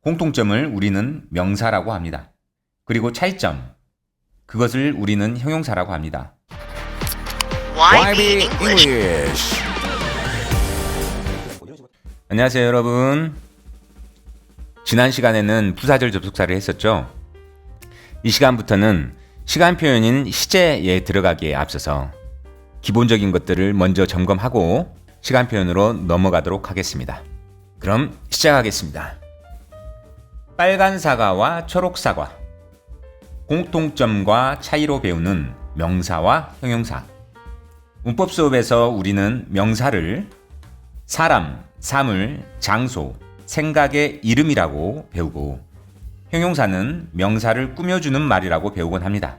공통점을 우리는 명사라고 합니다. 그리고 차이점, 그것을 우리는 형용사라고 합니다. YB English. 안녕하세요, 여러분. 지난 시간에는 부사절 접속사를 했었죠. 이 시간부터는 시간 표현인 시제에 들어가기에 앞서서 기본적인 것들을 먼저 점검하고 시간 표현으로 넘어가도록 하겠습니다. 그럼 시작하겠습니다. 빨간 사과와 초록 사과. 공통점과 차이로 배우는 명사와 형용사. 문법 수업에서 우리는 명사를 사람, 사물, 장소, 생각의 이름이라고 배우고 형용사는 명사를 꾸며주는 말이라고 배우곤 합니다.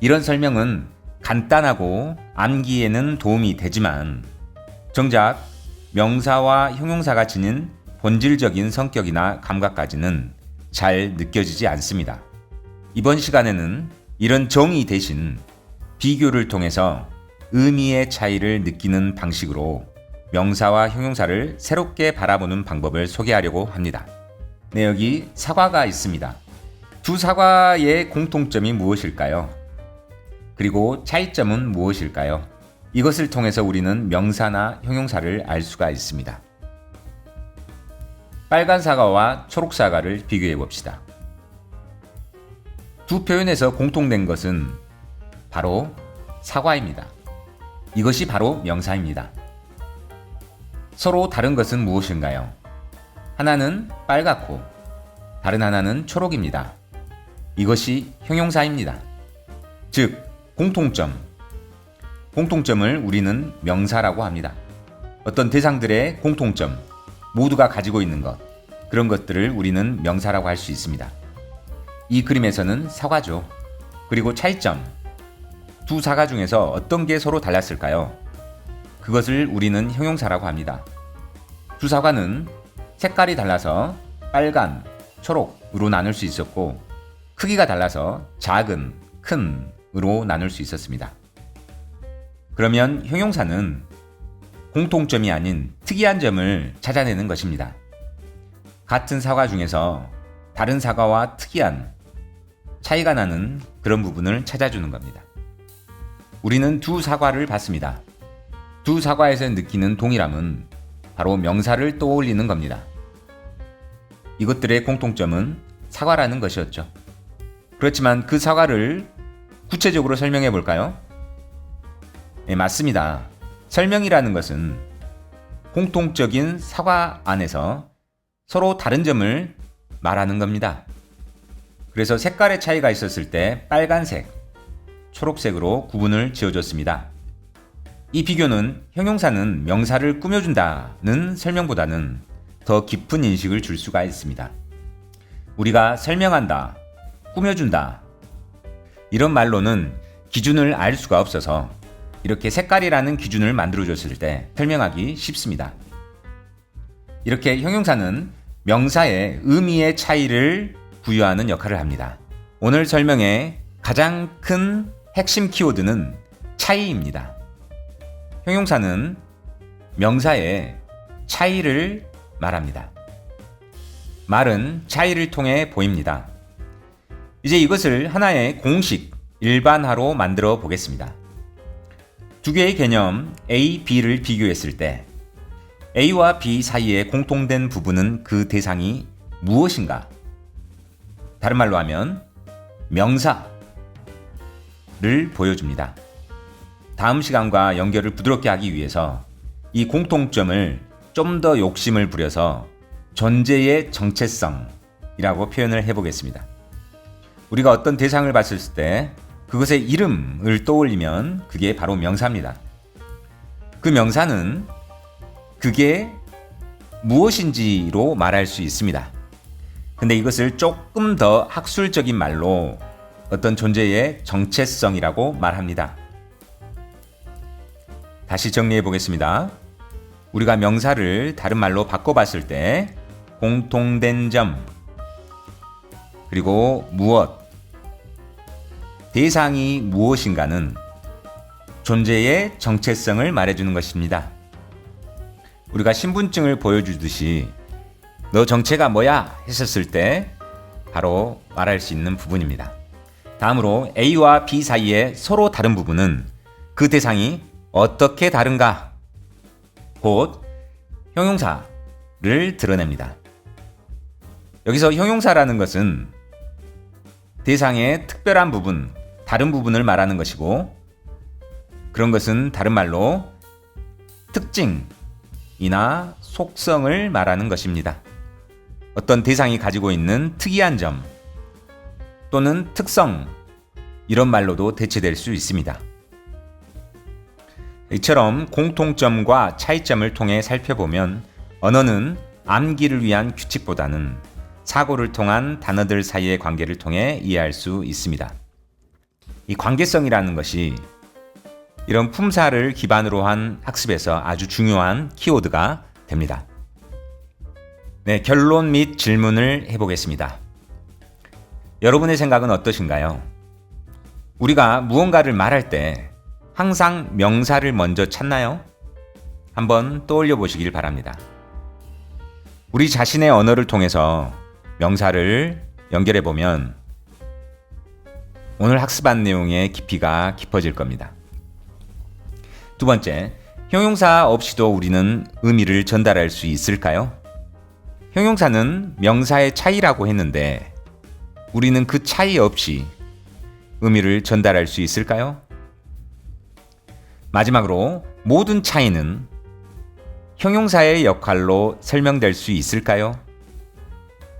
이런 설명은 간단하고 암기에는 도움이 되지만 정작 명사와 형용사가 지닌 본질적인 성격이나 감각까지는 잘 느껴지지 않습니다. 이번 시간에는 이런 정의 대신 비교를 통해서 의미의 차이를 느끼는 방식으로 명사와 형용사를 새롭게 바라보는 방법을 소개하려고 합니다. 네, 여기 사과가 있습니다. 두 사과의 공통점이 무엇일까요? 그리고 차이점은 무엇일까요? 이것을 통해서 우리는 명사나 형용사를 알 수가 있습니다. 빨간 사과와 초록 사과를 비교해 봅시다. 두 표현에서 공통된 것은 바로 사과입니다. 이것이 바로 명사입니다. 서로 다른 것은 무엇인가요? 하나는 빨갛고 다른 하나는 초록입니다. 이것이 형용사입니다. 즉, 공통점. 공통점을 우리는 명사라고 합니다. 어떤 대상들의 공통점, 모두가 가지고 있는 것, 그런 것들을 우리는 명사라고 할 수 있습니다. 이 그림에서는 사과죠. 그리고 차이점. 두 사과 중에서 어떤 게 서로 달랐을까요? 그것을 우리는 형용사라고 합니다. 두 사과는 색깔이 달라서 빨간, 초록으로 나눌 수 있었고 크기가 달라서 작은, 큰으로 나눌 수 있었습니다. 그러면 형용사는 공통점이 아닌 특이한 점을 찾아내는 것입니다. 같은 사과 중에서 다른 사과와 특이한 차이가 나는 그런 부분을 찾아주는 겁니다. 우리는 두 사과를 봤습니다. 두 사과에서 느끼는 동일함은 바로 명사를 떠올리는 겁니다. 이것들의 공통점은 사과라는 것이었죠. 그렇지만 그 사과를 구체적으로 설명해 볼까요? 네, 맞습니다. 설명이라는 것은 공통적인 사과 안에서 서로 다른 점을 말하는 겁니다. 그래서 색깔의 차이가 있었을 때 빨간색, 초록색으로 구분을 지어줬습니다. 이 비교는 형용사는 명사를 꾸며준다는 설명보다는 더 깊은 인식을 줄 수가 있습니다. 우리가 설명한다, 꾸며준다, 이런 말로는 기준을 알 수가 없어서 이렇게 색깔이라는 기준을 만들어줬을 때 설명하기 쉽습니다. 이렇게 형용사는 명사의 의미의 차이를 부여하는 역할을 합니다. 오늘 설명의 가장 큰 핵심 키워드는 차이입니다. 형용사는 명사의 차이를 말합니다. 말은 차이를 통해 보입니다. 이제 이것을 하나의 공식, 일반화로 만들어 보겠습니다. 두 개의 개념 A, B를 비교했을 때 A와 B 사이에 공통된 부분은 그 대상이 무엇인가? 다른 말로 하면 명사를 보여줍니다. 다음 시간과 연결을 부드럽게 하기 위해서 이 공통점을 좀 더 욕심을 부려서 존재의 정체성이라고 표현을 해보겠습니다. 우리가 어떤 대상을 봤을 때 그것의 이름을 떠올리면 그게 바로 명사입니다. 그 명사는 그게 무엇인지로 말할 수 있습니다. 근데 이것을 조금 더 학술적인 말로 어떤 존재의 정체성이라고 말합니다. 다시 정리해 보겠습니다. 우리가 명사를 다른 말로 바꿔봤을 때 공통된 점, 그리고 무엇, 대상이 무엇인가는 존재의 정체성을 말해주는 것입니다. 우리가 신분증을 보여주듯이 너 정체가 뭐야? 했었을 때 바로 말할 수 있는 부분입니다. 다음으로 A와 B 사이에 서로 다른 부분은 그 대상이 어떻게 다른가? 곧 형용사를 드러냅니다. 여기서 형용사라는 것은 대상의 특별한 부분, 다른 부분을 말하는 것이고, 그런 것은 다른 말로 특징이나 속성을 말하는 것입니다. 어떤 대상이 가지고 있는 특이한 점 또는 특성, 이런 말로도 대체될 수 있습니다. 이처럼 공통점과 차이점을 통해 살펴보면 언어는 암기를 위한 규칙보다는 사고를 통한 단어들 사이의 관계를 통해 이해할 수 있습니다. 이 관계성이라는 것이 이런 품사를 기반으로 한 학습에서 아주 중요한 키워드가 됩니다. 네, 결론 및 질문을 해보겠습니다. 여러분의 생각은 어떠신가요? 우리가 무언가를 말할 때 항상 명사를 먼저 찾나요? 한번 떠올려 보시길 바랍니다. 우리 자신의 언어를 통해서 명사를 연결해 보면 오늘 학습한 내용의 깊이가 깊어질 겁니다. 두 번째, 형용사 없이도 우리는 의미를 전달할 수 있을까요? 형용사는 명사의 차이라고 했는데 우리는 그 차이 없이 의미를 전달할 수 있을까요? 마지막으로, 모든 차이는 형용사의 역할로 설명될 수 있을까요?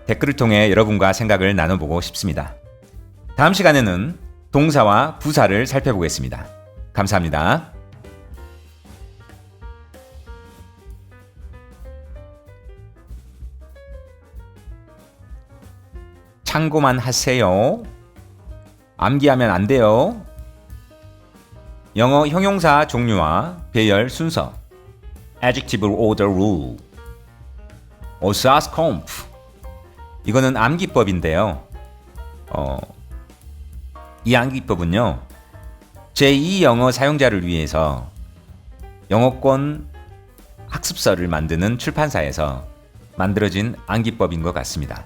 댓글을 통해 여러분과 생각을 나눠보고 싶습니다. 다음 시간에는 동사와 부사를 살펴보겠습니다. 감사합니다. 참고만 하세요. 암기하면 안 돼요. 영어 형용사 종류와 배열 순서, Adjective Order Rule, 오사스콤프. 이거는 암기법인데요. 이 암기법은요, 제2 영어 사용자를 위해서 영어권 학습서를 만드는 출판사에서 만들어진 암기법인 것 같습니다.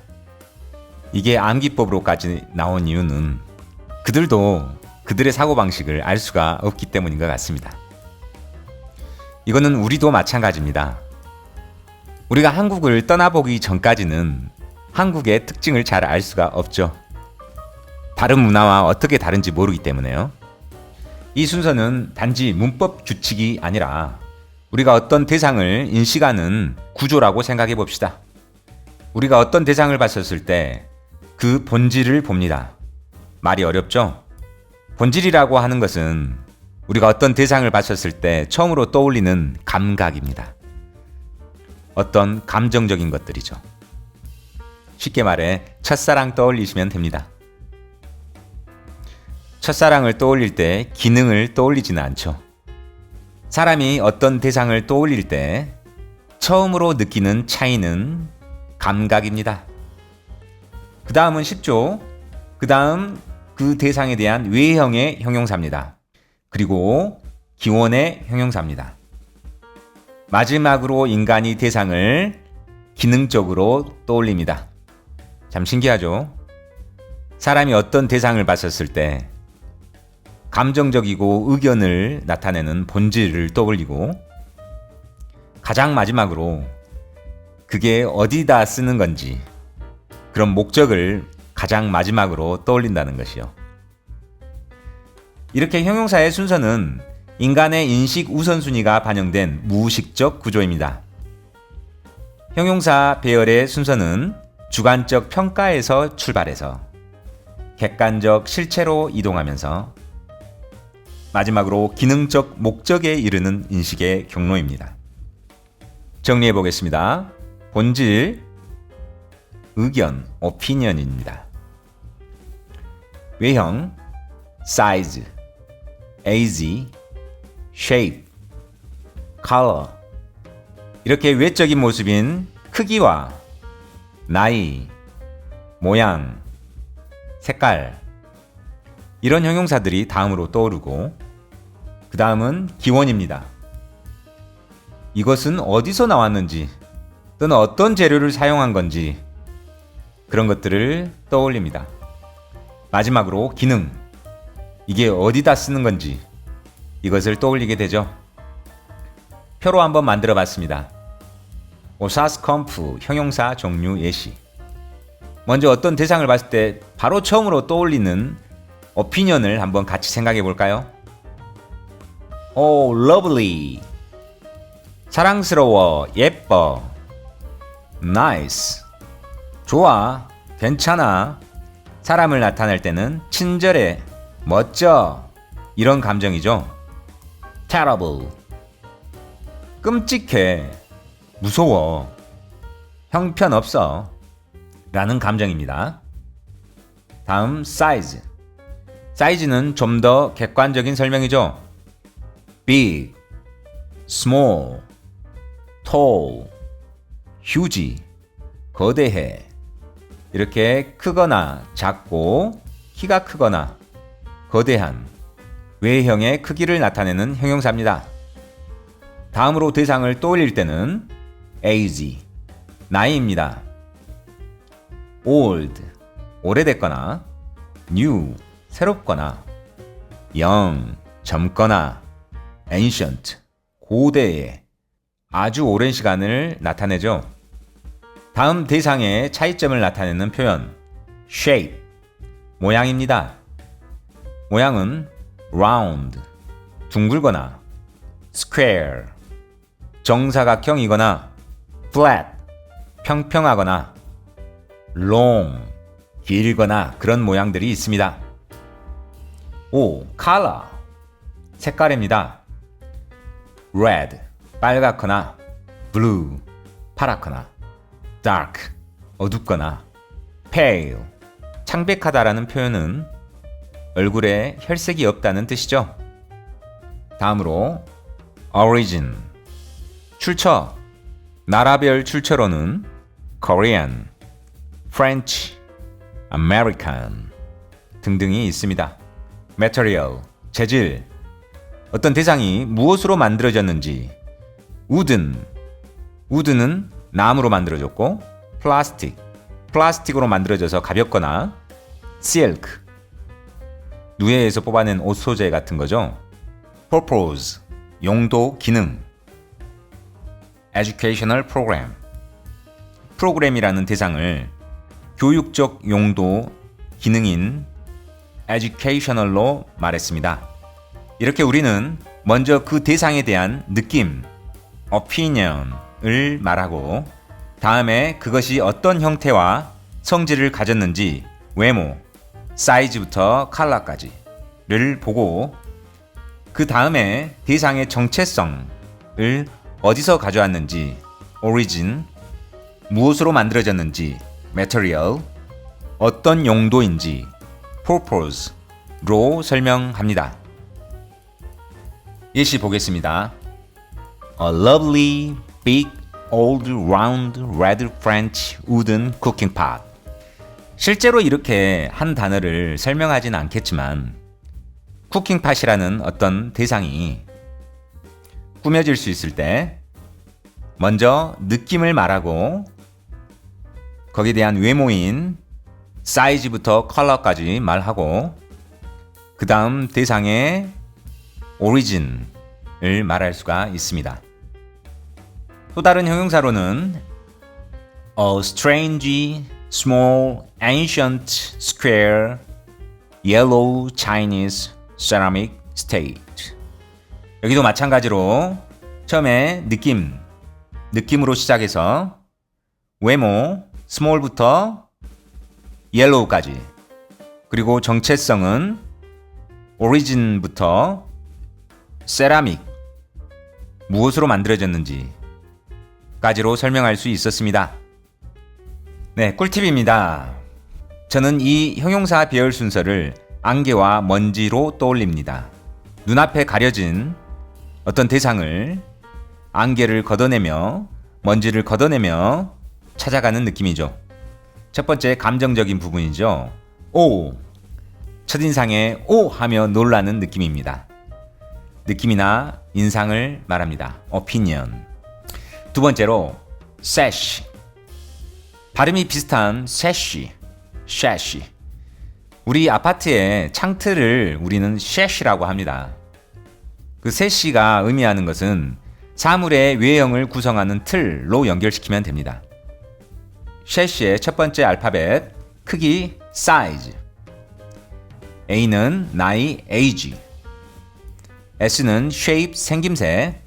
이게 암기법으로까지 나온 이유는 그들도 그들의 사고방식을 알 수가 없기 때문인 것 같습니다. 이거는 우리도 마찬가지입니다. 우리가 한국을 떠나보기 전까지는 한국의 특징을 잘 알 수가 없죠. 다른 문화와 어떻게 다른지 모르기 때문에요. 이 순서는 단지 문법 규칙이 아니라 우리가 어떤 대상을 인식하는 구조라고 생각해 봅시다. 우리가 어떤 대상을 봤었을 때 그 본질을 봅니다. 말이 어렵죠? 본질이라고 하는 것은 우리가 어떤 대상을 봤었을 때 처음으로 떠올리는 감각입니다. 어떤 감정적인 것들이죠. 쉽게 말해 첫사랑 떠올리시면 됩니다. 첫사랑을 떠올릴 때 기능을 떠올리지는 않죠. 사람이 어떤 대상을 떠올릴 때 처음으로 느끼는 차이는 감각입니다. 그 다음은 쉽죠. 그 다음 그 대상에 대한 외형의 형용사입니다. 그리고 기원의 형용사입니다. 마지막으로 인간이 대상을 기능적으로 떠올립니다. 참 신기하죠? 사람이 어떤 대상을 봤었을 때 감정적이고 의견을 나타내는 본질을 떠올리고, 가장 마지막으로 그게 어디다 쓰는 건지, 그런 목적을 가장 마지막으로 떠올린다는 것이요. 이렇게 형용사의 순서는 인간의 인식 우선순위가 반영된 무의식적 구조입니다. 형용사 배열의 순서는 주관적 평가에서 출발해서 객관적 실체로 이동하면서 마지막으로 기능적 목적에 이르는 인식의 경로입니다. 정리해 보겠습니다. 본질, 의견, opinion입니다. 외형, size, age, shape, color. 이렇게 외적인 모습인 크기와 나이, 모양, 색깔, 이런 형용사들이 다음으로 떠오르고, 그 다음은 기원입니다. 이것은 어디서 나왔는지, 또는 어떤 재료를 사용한 건지 그런 것들을 떠올립니다. 마지막으로 기능, 이게 어디다 쓰는 건지 이것을 떠올리게 되죠. 표로 한번 만들어 봤습니다. 오사스컴프 형용사 종류 예시. 먼저 어떤 대상을 봤을 때 바로 처음으로 떠올리는 오피니언을 한번 같이 생각해 볼까요? Oh, lovely. 사랑스러워, 예뻐. Nice. 좋아, 괜찮아. 사람을 나타낼 때는 친절해, 멋져. 이런 감정이죠. Terrible. 끔찍해, 무서워, 형편없어. 라는 감정입니다. 다음 size. 사이즈는 좀 더 객관적인 설명이죠. big, small, tall, huge, 거대해. 이렇게 크거나 작고 키가 크거나 거대한 외형의 크기를 나타내는 형용사입니다. 다음으로 대상을 떠올릴 때는 age, 나이입니다. old, 오래됐거나 new, 새롭거나 young, 젊거나 ancient, 고대의, 아주 오랜 시간을 나타내죠. 다음 대상의 차이점을 나타내는 표현 shape, 모양입니다. 모양은 round, 둥글거나 square, 정사각형이거나 flat, 평평하거나 long, 길거나 그런 모양들이 있습니다. 오, color, 색깔입니다. red, 빨갛거나 blue, 파랗거나 dark, 어둡거나 pale, 창백하다라는 표현은 얼굴에 혈색이 없다는 뜻이죠. 다음으로 origin, 출처, 나라별 출처로는 Korean, French, American 등등이 있습니다. material, 재질, 어떤 대상이 무엇으로 만들어졌는지 wood는 나무로 만들어졌고 플라스틱으로 만들어져서 가볍거나 silk, 누에에서 뽑아낸 옷 소재 같은 거죠. purpose, 용도, 기능. educational program, 프로그램이라는 대상을 교육적 용도, 기능인 educational로 말했습니다. 이렇게 우리는 먼저 그 대상에 대한 느낌, opinion을 말하고 다음에 그것이 어떤 형태와 성질을 가졌는지 외모, 사이즈부터 컬러까지를 보고 그 다음에 대상의 정체성을 어디서 가져왔는지 origin, 무엇으로 만들어졌는지 material, 어떤 용도인지 purpose로 설명합니다. 예시 보겠습니다. A lovely, big, old, round, red French wooden cooking pot. 실제로 이렇게 한 단어를 설명하진 않겠지만 쿠킹팟이라는 어떤 대상이 꾸며질 수 있을 때 먼저 느낌을 말하고 거기에 대한 외모인 사이즈부터 컬러까지 말하고 그 다음 대상의 오리진을 말할 수가 있습니다. 또 다른 형용사로는 A strange, small, ancient, square, yellow Chinese ceramic state. 여기도 마찬가지로 처음에 느낌으로 시작해서 외모, small부터 yellow까지, 그리고 정체성은 origin부터 ceramic, 무엇으로 만들어졌는지 까지로 설명할 수 있었습니다. 네, 꿀팁입니다. 저는 이 형용사 배열 순서를 안개와 먼지로 떠올립니다. 눈앞에 가려진 어떤 대상을 안개를 걷어내며 먼지를 걷어내며 찾아가는 느낌이죠. 첫 번째 감정적인 부분이죠. 오, 첫인상에 오 하며 놀라는 느낌입니다. 느낌이나 인상을 말합니다. opinion. 두 번째로 sash. 발음이 비슷한 sash, sash. 우리 아파트의 창틀을 우리는 sash라고 합니다. 그 sash가 의미하는 것은 사물의 외형을 구성하는 틀로 연결시키면 됩니다. sash의 첫 번째 알파벳 크기 size, A는 나이 age, S는 shape 생김새,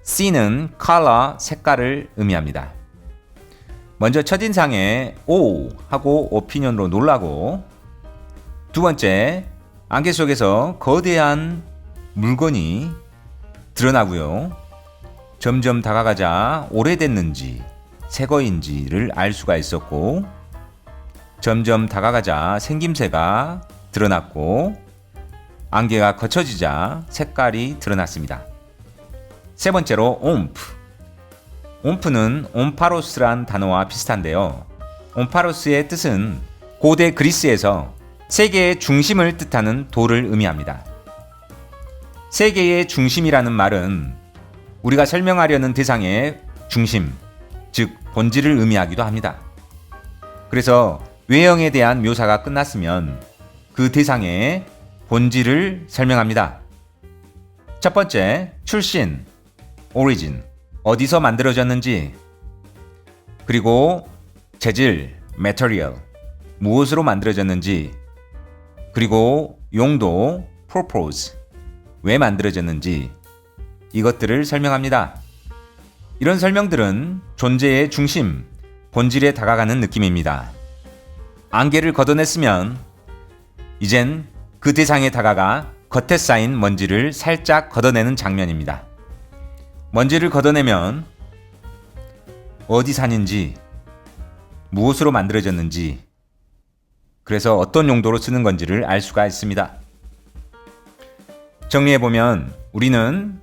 C는 color 색깔을 의미합니다. 먼저 첫인상에 오 하고 오피니언으로 놀라고, 두 번째 안개 속에서 거대한 물건이 드러나고요. 점점 다가가자 오래됐는지 새거인지를 알 수가 있었고, 점점 다가가자 생김새가 드러났고, 안개가 거쳐지자 색깔이 드러났습니다. 세 번째로 옴프. 옴프는 옴파로스란 단어와 비슷한데요. 옴파로스의 뜻은 고대 그리스에서 세계의 중심을 뜻하는 돌을 의미합니다. 세계의 중심이라는 말은 우리가 설명하려는 대상의 중심, 즉 본질을 의미하기도 합니다. 그래서 외형에 대한 묘사가 끝났으면 그 대상의 본질을 설명합니다. 첫 번째, 출신, origin, 어디서 만들어졌는지, 그리고 재질, material, 무엇으로 만들어졌는지, 그리고 용도, purpose, 왜 만들어졌는지, 이것들을 설명합니다. 이런 설명들은 존재의 중심, 본질에 다가가는 느낌입니다. 안개를 걷어냈으면 이젠 그 대상에 다가가 겉에 쌓인 먼지를 살짝 걷어내는 장면입니다. 먼지를 걷어내면 어디 산인지, 무엇으로 만들어졌는지, 그래서 어떤 용도로 쓰는 건지를 알 수가 있습니다. 정리해보면 우리는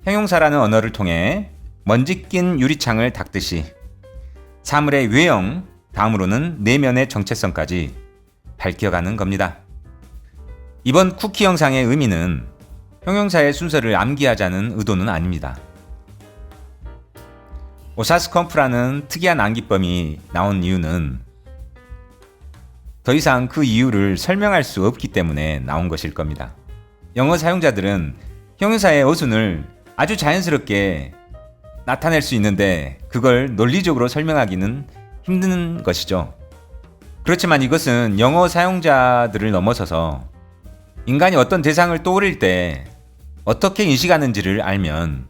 형용사라는 언어를 통해 먼지 낀 유리창을 닦듯이 사물의 외형, 다음으로는 내면의 정체성까지 밝혀가는 겁니다. 이번 쿠키 영상의 의미는 형용사의 순서를 암기하자는 의도는 아닙니다. 오사스컴프라는 특이한 암기법이 나온 이유는 더 이상 그 이유를 설명할 수 없기 때문에 나온 것일 겁니다. 영어 사용자들은 형용사의 어순을 아주 자연스럽게 나타낼 수 있는데 그걸 논리적으로 설명하기는 힘든 것이죠. 그렇지만 이것은 영어 사용자들을 넘어서서 인간이 어떤 대상을 떠올릴 때 어떻게 인식하는지를 알면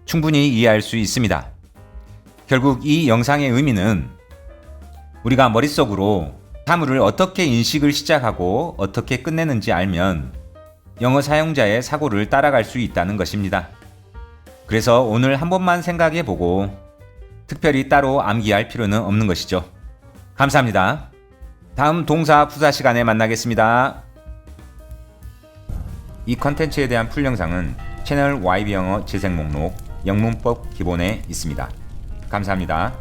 충분히 이해할 수 있습니다. 결국 이 영상의 의미는 우리가 머릿속으로 사물을 어떻게 인식을 시작하고 어떻게 끝내는지 알면 영어 사용자의 사고를 따라갈 수 있다는 것입니다. 그래서 오늘 한 번만 생각해보고 특별히 따로 암기할 필요는 없는 것이죠. 감사합니다. 다음 동사 부사 시간에 만나겠습니다. 이 컨텐츠에 대한 풀 영상은 채널 YB 영어 재생 목록 영문법 기본에 있습니다. 감사합니다.